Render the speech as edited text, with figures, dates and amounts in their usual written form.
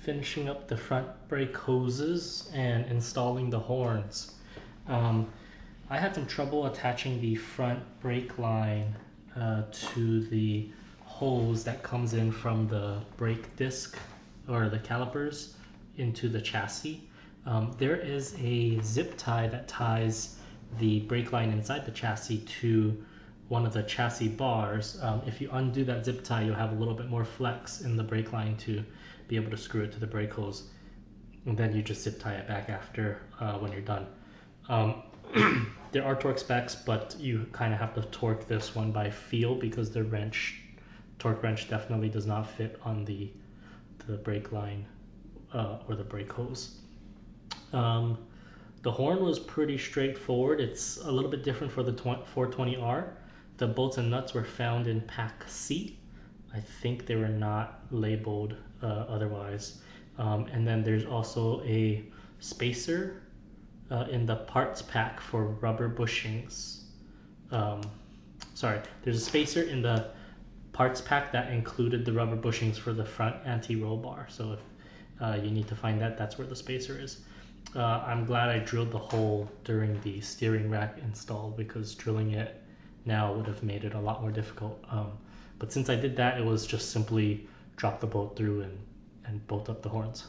finishing up the front brake hoses and installing the horns. I had some trouble attaching the front brake line to the hose that comes in from the brake disc or the calipers into the chassis. There is a zip tie that ties the brake line inside the chassis to one of the chassis bars. If you undo that zip tie, you'll have a little bit more flex in the brake line to be able to screw it to the brake hose, and then you just zip tie it back after when you're done. There are torque specs, but you kind of have to torque this one by feel because the torque wrench definitely does not fit on the brake line or the brake hose. The horn was pretty straightforward. It's a little bit different for the 420R. The bolts and nuts were found in pack C. I think they were not labeled otherwise. And then there's also a spacer in the parts pack for rubber bushings. There's a spacer in the parts pack that included the rubber bushings for the front anti-roll bar. So if you need to find that, that's where the spacer is. I'm glad I drilled the hole during the steering rack install because drilling it now would have made it a lot more difficult. But since I did that, it was just simply drop the bolt through and bolt up the horns.